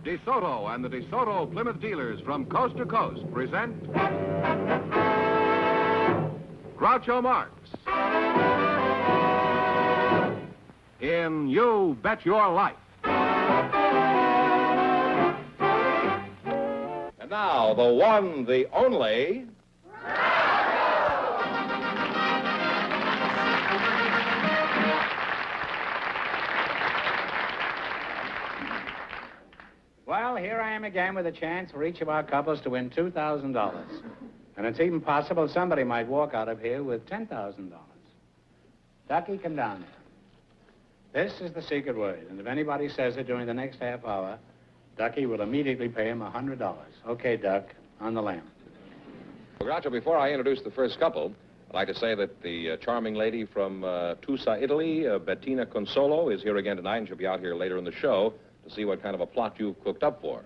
DeSoto and the DeSoto Plymouth dealers from coast to coast present Groucho Marx in You Bet Your Life. And now, the one, the only... Well, here I am again with a chance for each of our couples to win $2,000. And it's even possible somebody might walk out of here with $10,000. Ducky, come down here. This is the secret word, and if anybody says it during the next half hour, Ducky will immediately pay him $100. Okay, Duck, on the lamp. Well, Groucho, before I introduce the first couple, I'd like to say that the charming lady from Tusa, Italy, Bettina Consolo, is here again tonight, and she'll be out here later in the show to see what kind of a plot you've cooked up for her.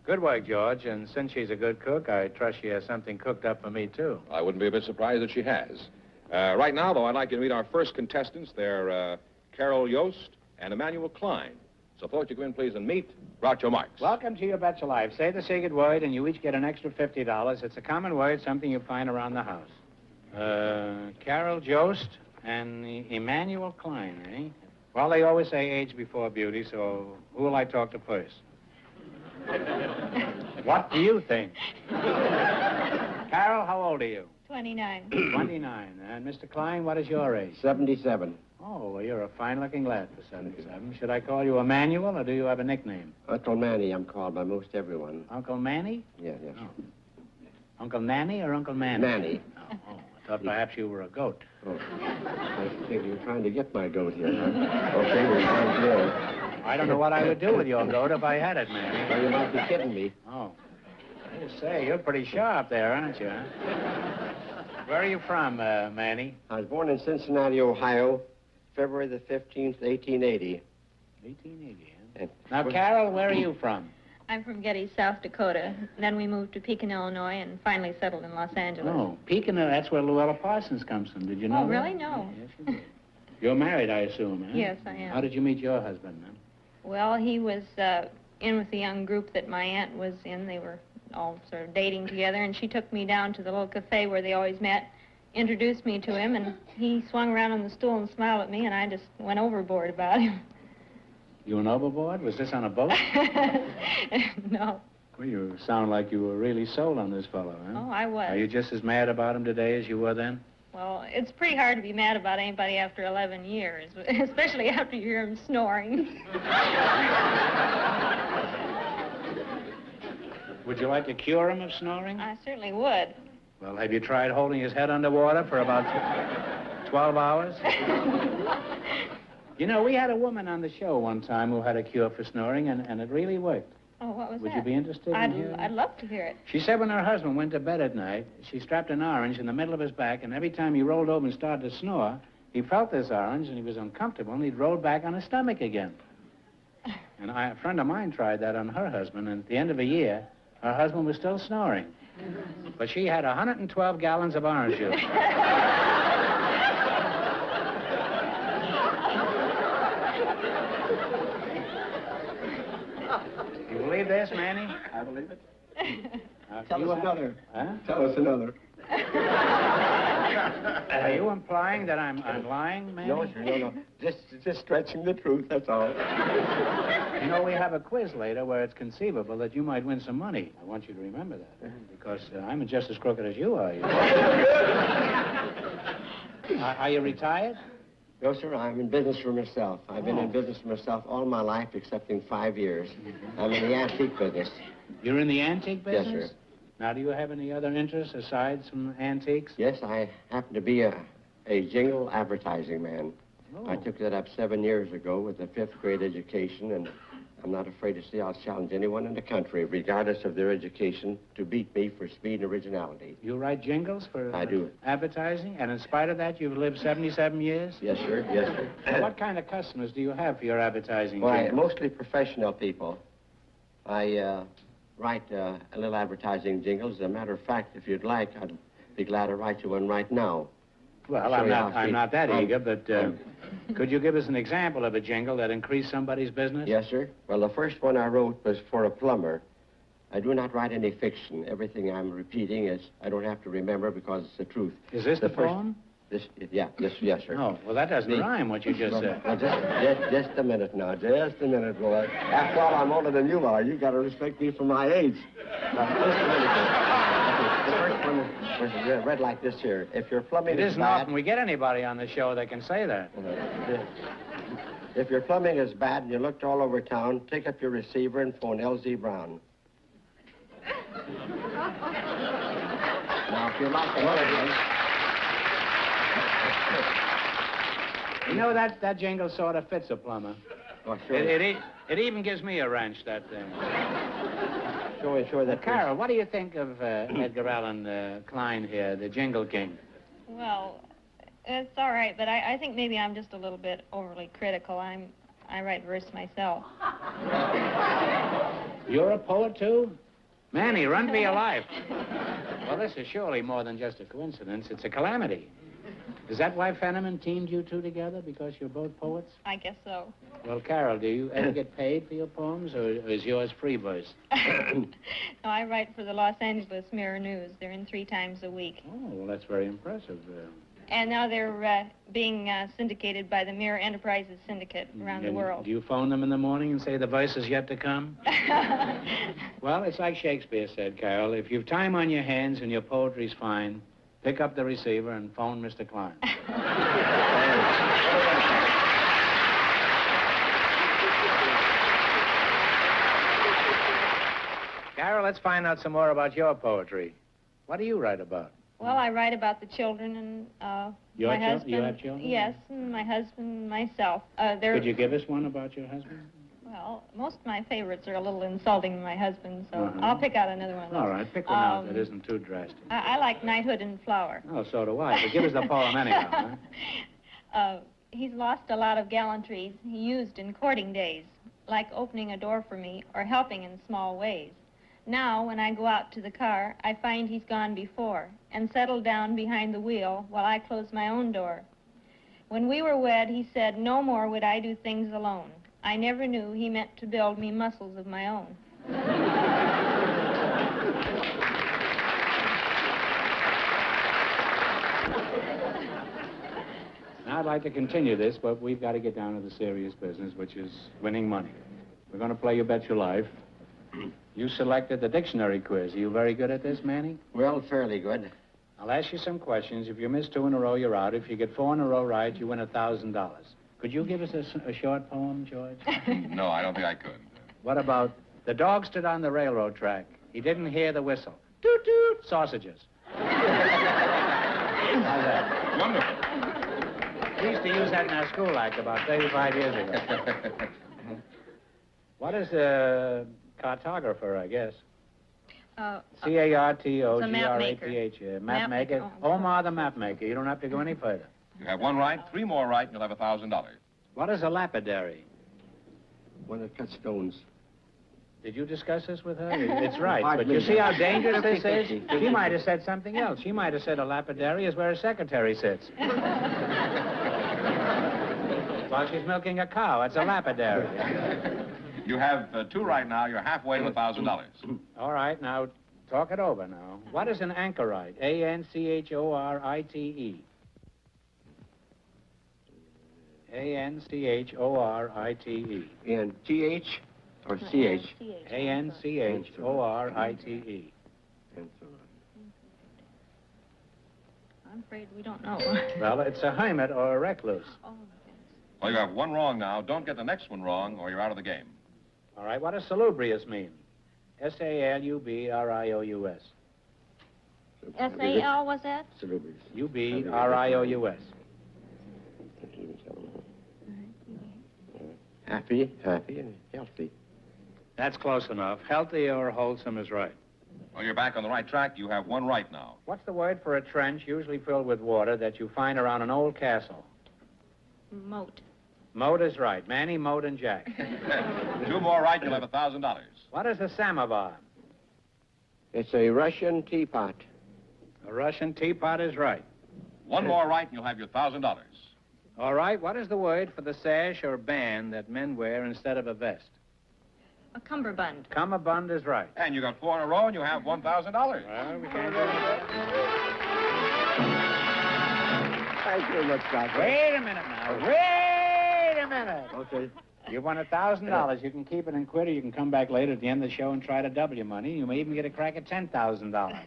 Good work, George, and since she's a good cook, I trust she has something cooked up for me, too. I wouldn't be a bit surprised if she has. Right now, though, I'd like you to meet our first contestants. They're Carol Yost and Emmanuel Klein. So, folks, you come in, please, and meet Groucho Marx. Welcome to Your Bet Your Life. Say the secret word, and you each get an extra $50. It's a common word, something you find around the house. Carol Yost and Emmanuel Klein, eh? Well, they always say age before beauty, so who will I talk to first? What do you think? Carol, how old are you? 29. 29. And Mr. Klein, what is your age? 77. Oh, well, you're a fine-looking lad for 77. Should I call you Emmanuel, or do you have a nickname? Uncle Manny, I'm called by most everyone. Uncle Manny? Yeah, yes. Oh. Uncle Nanny or Uncle Manny? Manny. Oh, I thought perhaps you were a goat. Oh, I think you're trying to get my goat here, huh? Okay, we're going to. I don't know what I would do with your goat if I had it, Manny. Well, you might be kidding me. Oh. I say, you're pretty sharp there, aren't you, huh? Where are you from, Manny? I was born in Cincinnati, Ohio, February the 15th, 1880. 1880, huh? Now, Carol, where are you from? I'm from Getty, South Dakota. Then we moved to Pekin, Illinois, and finally settled in Los Angeles. Oh, Pekin, that's where Luella Parsons comes from. Did you know Oh, really? that? No. Yes, you did. You're married, I assume, huh? Yes, I am. How did you meet your husband, then? Well, he was in with the young group that my aunt was in. They were all sort of dating together, and she took me down to the little cafe where they always met, introduced me to him, and he swung around on the stool and smiled at me, and I just went overboard about him. You went overboard? Was this on a boat? No. Well, you sound like you were really sold on this fellow, huh? Oh, I was. Are you just as mad about him today as you were then? Well, it's pretty hard to be mad about anybody after 11 years, especially after you hear him snoring. Would you like to cure him of snoring? I certainly would. Well, have you tried holding his head underwater for about 12 hours? You know, we had a woman on the show one time who had a cure for snoring, and it really worked. Oh, what was that? Would you be interested in hearing? I'd love to hear it. She said when her husband went to bed at night, she strapped an orange in the middle of his back, and every time he rolled over and started to snore, he felt this orange, and he was uncomfortable, and he'd roll back on his stomach again. And a friend of mine tried that on her husband, and at the end of a year, her husband was still snoring. But she had 112 gallons of orange juice. You believe this, Manny? I believe it. Tell us another. Huh? Tell us another. Are you implying that I'm lying, Manny? No, sir, no. Just stretching the truth, that's all. You know, we have a quiz later where it's conceivable that you might win some money. I want you to remember that, because I'm just as crooked as you are. Are you retired? No, sir, I'm in business for myself. I've been in business for myself all my life, excepting 5 years. I'm in the antique business. You're in the antique business? Yes, sir. Now, do you have any other interests aside from antiques? Yes, I happen to be a jingle advertising man. Oh. I took that up 7 years ago with a 5th grade education, and I'm not afraid to say I'll challenge anyone in the country, regardless of their education, to beat me for speed and originality. You write jingles for I do. Advertising, and in spite of that, you've lived 77 years? Yes, sir. Yes, sir. What kind of customers do you have for your advertising Why, jingles? mostly professional people. I write a little advertising jingles. As a matter of fact, if you'd like, I'd be glad to write you one right now. Well, I'm not that eager, but could you give us an example of a jingle that increased somebody's business? Yes, sir. Well, the first one I wrote was for a plumber. I do not write any fiction. Everything I'm repeating is I don't have to remember because it's the truth. Is this the poem? Yes, sir. Oh, well, that doesn't rhyme, what you just said. Well, just a minute now. Just a minute, boy. After all, I'm older than you are. You got to respect me for my age. Now, just a minute. Okay, the first one was read like this here. If your plumbing It is isn't bad... often we get anybody on the show that can say that. If your plumbing is bad and you looked all over town, take up your receiver and phone L.Z. Brown. Now, if you like another one... You know, that jingle sort of fits a plumber. Oh, sure. It even gives me a wrench, that thing. Sure that... Carol, what do you think of Edgar Allan Klein here, the Jingle King? Well, it's all right, but I think maybe I'm just a little bit overly critical. I write verse myself. You're a poet, too? Manny, run for your life. Well, this is surely more than just a coincidence. It's a calamity. Is that why Fenneman teamed you two together, because you're both poets? I guess so. Well, Carol, do you ever get paid for your poems, or is yours free verse? No, I write for the Los Angeles Mirror News. They're in 3 times a week. Oh, well, that's very impressive. And now they're being syndicated by the Mirror Enterprises Syndicate around the world. Do you phone them in the morning and say the verse is yet to come? Well, it's like Shakespeare said, Carol. If you've time on your hands and your poetry's fine, pick up the receiver and phone Mr. Klein. Carol, let's find out some more about your poetry. What do you write about? Well, I write about the children and my husband. You have children? Yes, and my husband and myself. Could you give us one about your husband? Well, most of my favorites are a little insulting to my husband, so I'll pick out another one of those. All right, pick one out that isn't too drastic. I like Knighthood in Flower. Oh, so do I. But give us the poem anyhow, huh? He's lost a lot of gallantries he used in courting days, like opening a door for me or helping in small ways. Now, when I go out to the car, I find he's gone before and settled down behind the wheel while I close my own door. When we were wed, he said, no more would I do things alone. I never knew he meant to build me muscles of my own. Now, I'd like to continue this, but we've got to get down to the serious business, which is winning money. We're going to play You Bet Your Life. You selected the dictionary quiz. Are you very good at this, Manny? Well, fairly good. I'll ask you some questions. If you miss 2 in a row, you're out. If you get 4 in a row right, you win $1,000. Could you give us a short poem, George? No, I don't think I could. What about the dog stood on the railroad track. He didn't hear the whistle. Toot, toot, sausages. Wonderful. We used to use that in our school act about 35 years ago. What is a cartographer, I guess? C-A-R-T-O-G-R-A-P-H. Map maker. Omar the map maker. You don't have to go any further. You have 1 right, 3 more right, and you'll have $1,000. What is a lapidary? One that cuts stones. Did you discuss this with her? It's right, but you see how dangerous this is? She might have said something else. She might have said a lapidary is where a secretary sits. While she's milking a cow, it's a lapidary. You have 2 right now. You're halfway to $1,000. All right, now, talk it over now. What is an anchorite? A-N-C-H-O-R-I-T-E. A-N-C-H-O-R-I-T-E. N-T-H or C-H? A-N-C-H-O-R-I-T-E. I'm afraid we don't know. Well, it's a hermit or a recluse. Oh, Well, you have 1 wrong now. Don't get the next one wrong, or you're out of the game. All right, what does salubrious mean? S-A-L-U-B-R-I-O-U-S. S-A-L, was that? Salubrious. U-B-R-I-O-U-S. Happy and healthy. That's close enough. Healthy or wholesome is right. Well, you're back on the right track. You have 1 right now. What's the word for a trench usually filled with water that you find around an old castle? Moat. Moat is right. Manny, Moat, and Jack. 2 more right, you'll have $1,000. What is a samovar? It's a Russian teapot. A Russian teapot is right. One more right and you'll have your $1,000. All right, what is the word for the sash or band that men wear instead of a vest? A cummerbund. Cummerbund is right. And you got 4 in a row and you have $1,000. Well, we can't do that. Thank you, Miss Groucho. Wait a minute now. Wait a minute. Okay. You won $1,000. You can keep it in quid, or you can come back later at the end of the show and try to double your money. You may even get a crack at $10,000.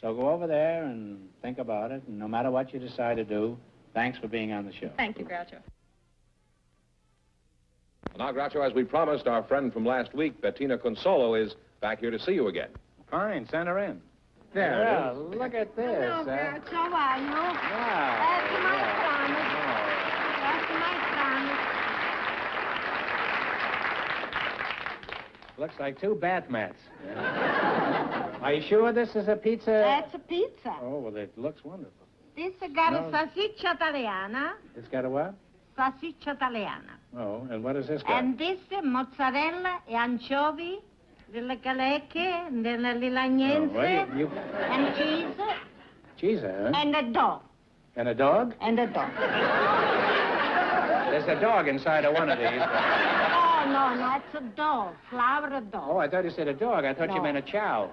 So go over there and think about it, and no matter what you decide to do, thanks for being on the show. Thank you, Groucho. Now, Groucho, as we promised, our friend from last week, Bettina Consolo, is back here to see you again. Fine, send her in. There look at this. Hello, Groucho. How are you? Yeah. That's my promise. That's my promise. Looks like 2 bath mats. Are you sure this is a pizza? That's a pizza. Oh, well, it looks wonderful. This got No. a salsiccia italiana. It's got a what? Salsiccia italiana. Oh, and what does this got? And this mozzarella e anchovy, delle calecche, delle lilagnense, well, you... and cheese, Cheese, huh? and a dog. And a dog? And a dog. There's a dog inside of one of these. No, it's a dog. Flower dog. Oh, I thought you said a dog. I thought you No. meant a chow.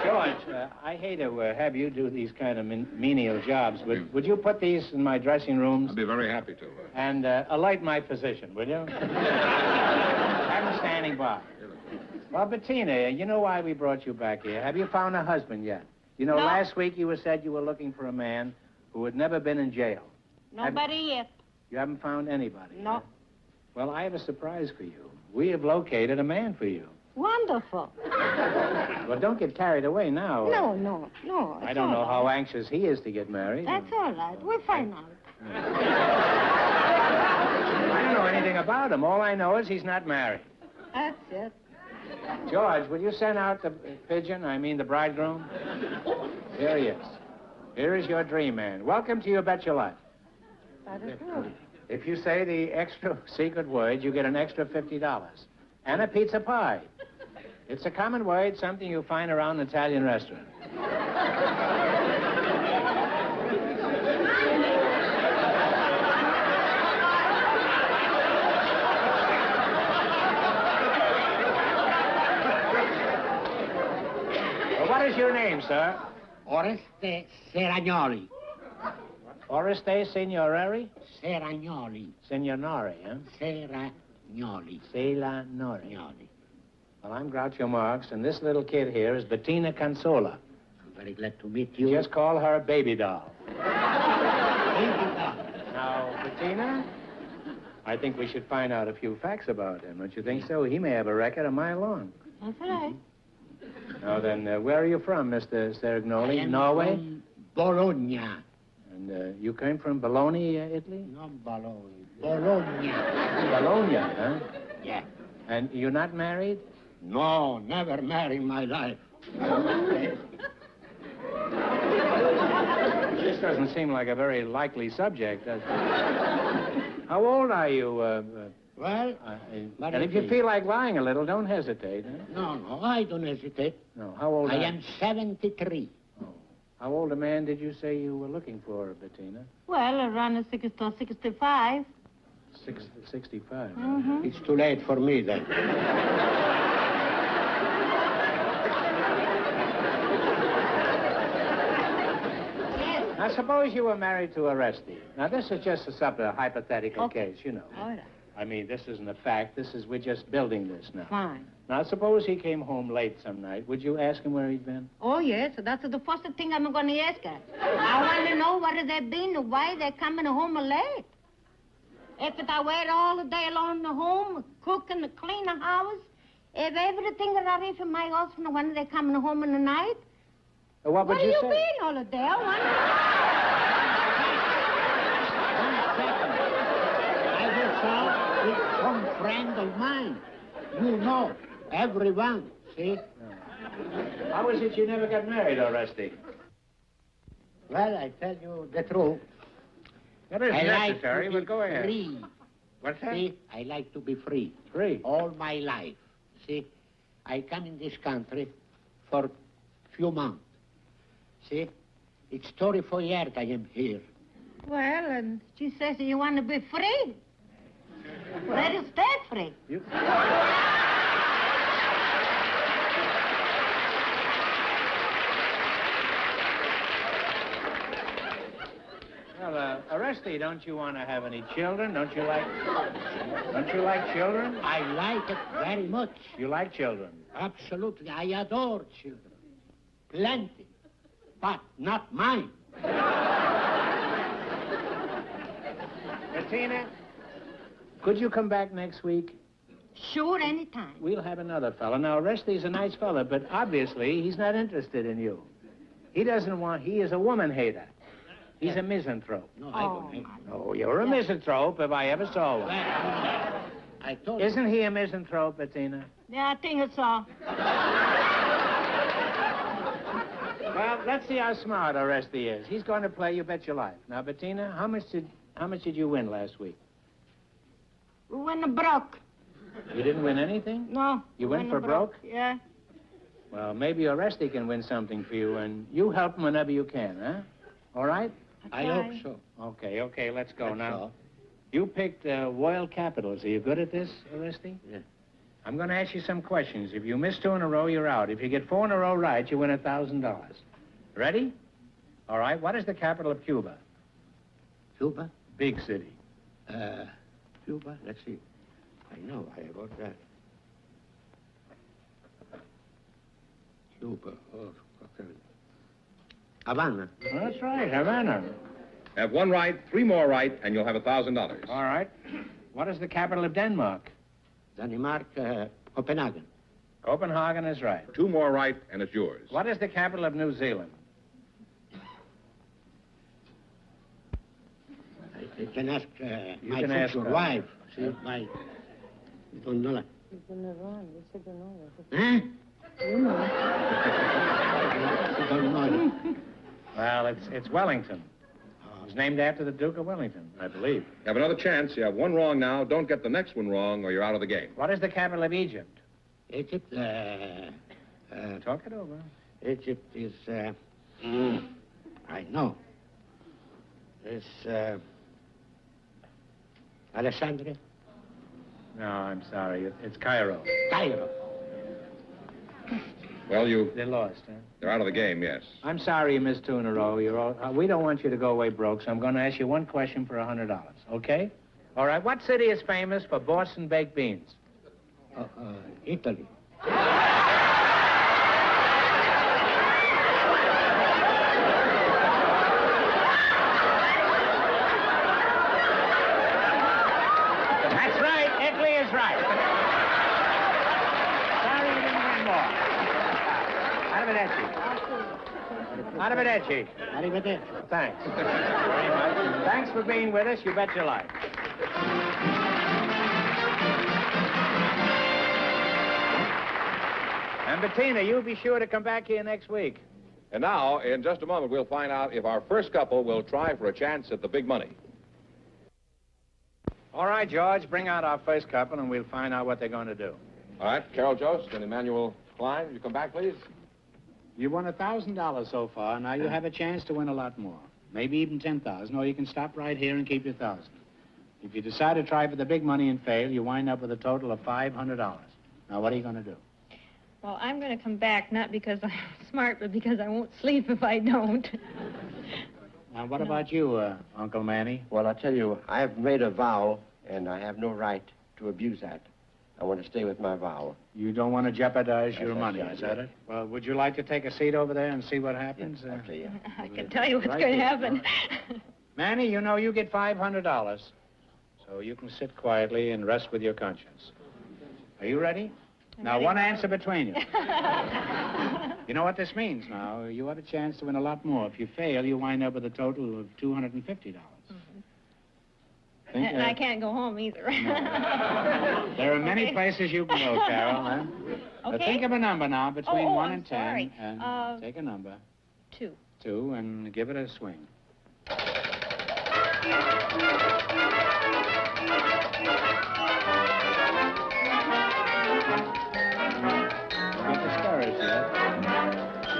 George, I hate to have you do these kind of menial jobs. Would you put these in my dressing rooms I'd be very happy to. and alight my physician, will you? Have him standing by. Well, Bettina, you know why we brought you back here. Have you found a husband yet? You know, No. last week you said you were looking for a man who had never been in jail. Nobody yet. You haven't found anybody? No. Well, I have a surprise for you. We have located a man for you. Wonderful. Well, don't get carried away now. No. I don't know how anxious he is to get married. That's all right. We'll find out. I don't know anything about him. All I know is he's not married. That's it. George, will you send out the pigeon? I mean the bridegroom? Here he is. Here is your dream man. Welcome to You Bet Your Life. That is good. If you say the extra secret word, you get an extra $50. And a pizza pie. It's a common word, something you find around an Italian restaurant. Well, what is your name, sir? Oreste Seragnoli. Oreste Signoreri? Seragnoli. Signorari, huh? Seragnoli. Selanori. Seragnoli. Well, I'm Groucho Marx, and this little kid here is Bettina Consola. I'm very glad to meet you. Just call her Baby Doll. Baby doll. Now, Bettina, I think we should find out a few facts about him. Don't you think so? He may have a record a mile long. That's all right. Now then, where are you from, Mr. Seragnoli? I am Norway? from Bologna. And you came from Bologna, Italy? Not Bologna. Bologna. Bologna, huh? Yeah. And you're not married? No, never married in my life. This doesn't seem like a very likely subject, does it? How old are you? Well, And if you feel like lying a little, don't hesitate. Huh? no, I don't hesitate. No, how old I are am 73. Oh. How old a man did you say you were looking for, Bettina? Well, around 60 or 65. 65. Mm-hmm. It's too late for me then. Yes. Now, suppose you were married to Oreste. Now, this is just a hypothetical Okay. case, you know. All right. I mean, this isn't a fact. We're just building this now. Fine. Now, suppose he came home late some night. Would you ask him where he'd been? Oh, yes. That's the first thing I'm going to ask her. I want to know where they've been, why they're coming home late. If I wait all the day alone in the home, cooking, clean the house, if everything is ready for my husband, when they're coming home in the night, What would where you you say? been all the day? I wonder. I will talk with some friend of mine. You know, everyone, see? How is it you never got married, Oreste? Well, I tell you the truth. That isn't I necessary, like to but be go ahead. free. What's that? See, I like to be free. Free. All my life. See, I come in this country for few months. See, It's 34 years I am here. Well, and she says you want to be free. Let us stay free. Well, Arresty, don't you want to have any children? Don't you like children? I like it very much. You like children? Absolutely. I adore children. Plenty. But not mine. Bettina, could you come back next week? Sure, anytime. We'll have another fella. Now, Arresty's a nice fella, but obviously he's not interested in you. He is a woman hater. He's a misanthrope. No, I don't hate. Oh, you're a misanthrope if I ever saw one. I told you. Isn't he a misanthrope, Bettina? Yeah, I think it's all. Well, let's see how smart Oresty is. He's going to play You Bet Your Life. Now, Bettina, how much did you win last week? We went broke. You didn't win anything? No. You went for broke? Yeah. Well, maybe Oresty can win something for you, and you help him whenever you can, huh? All right? I hope so. Okay, let's go That's now. all. You picked Royal Capitals. Are you good at this, Oresty? Yeah. I'm going to ask you some questions. If you miss 2 in a row, you're out. If you get 4 in a row right, you win $1,000. Ready? All right. What is the capital of Cuba? Cuba? Big city. Cuba? Let's see. I know. I wrote that. Cuba. Oh, okay. Havana. That's right, Havana. Have 1 right, 3 more right, and you'll have $1,000. All right. What is the capital of Denmark? Denmark, Copenhagen. Copenhagen is right. 2 more right, and it's yours. What is the capital of New Zealand? I can ask my can ask future her. wife. See, my... You don't know that. Huh? You don't know that. Well, it's Wellington. It's named after the Duke of Wellington, I believe. You have another chance. You have 1 wrong now. Don't get the next one wrong, or you're out of the game. What is the capital of Egypt? Egypt, Talk it over. Egypt is, I know. It's, Alexandria? No, I'm sorry. It's Cairo. Cairo. Well, They lost, huh? they're out of the game, yes. I'm sorry you missed 2 in a row. We don't want you to go away broke, so I'm going to ask you 1 question for $100, okay? All right, what city is famous for Boston baked beans? Italy. That's right. Italy is right. Sorry you didn't win more. Arrivederci. Arrivederci. Arrivederci. Thanks. Very much. Thanks for being with us. You bet your life. And Bettina, you be sure to come back here next week. And now, in just a moment, we'll find out if our first couple will try for a chance at the big money. All right, George, bring out our first couple, and we'll find out what they're going to do. All right, Carol Jost and Emmanuel Klein, you come back, please. You won $1,000 so far. Now you have a chance to win a lot more. Maybe even $10,000, or you can stop right here and keep your $1,000. If you decide to try for the big money and fail, you wind up with a total of $500. Now, what are you going to do? Well, I'm going to come back, not because I'm smart, but because I won't sleep if I don't. Now, what about you, Uncle Manny? Well, I tell you, I have made a vow, and I have no right to abuse that. I want to stay with my vow. You don't want to jeopardize your Yes, money, that's is right, that it? Well, would you like to take a seat over there and see what happens? Yes, actually, yeah. I can tell you what's Right going to here. happen. Manny, you know you get $500. So you can sit quietly and rest with your conscience. Are you ready? I'm Now, ready. one answer between you. You know what this means now? You have a chance to win a lot more. If you fail, you wind up with a total of $250. And I can't go home either. There are many places you can go, Carol. Huh? But Okay. think of a number now between 1 I'm and 10. sorry. And take a number. 2. 2 and give it a swing. Don't get discouraged yet.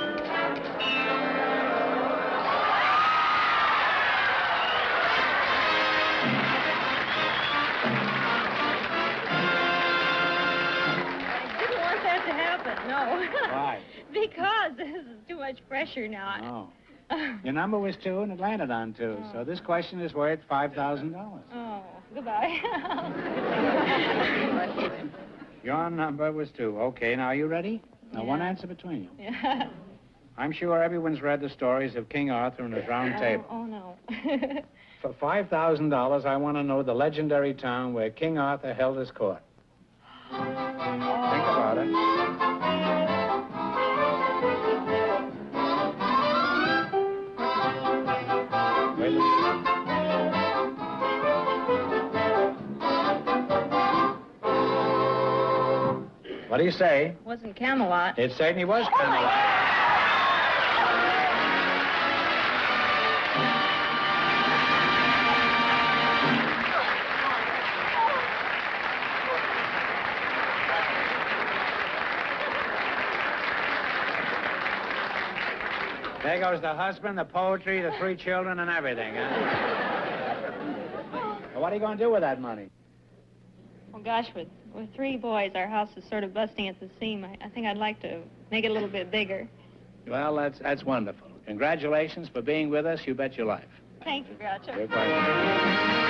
No. Why? Because this is too much pressure now. Oh. Your number was 2, and it landed on 2. Oh. So this question is worth $5,000. Oh, goodbye. Your number was 2. Okay, now are you ready? Now, Yeah. one answer between you. Yeah. I'm sure everyone's read the stories of King Arthur and his round table. Oh, no. For $5,000, I want to know the legendary town where King Arthur held his court. Think about it. Wait a minute. What do you say? Wasn't Camelot. It certainly was Camelot. There goes the husband, the poetry, the 3 children, and everything, huh? Well, what are you going to do with that money? Well, gosh, with 3 boys, our house is sort of busting at the seam. I think I'd like to make it a little bit bigger. Well, that's wonderful. Congratulations for being with us. You bet your life. Thank you, Groucho. You're quite welcome.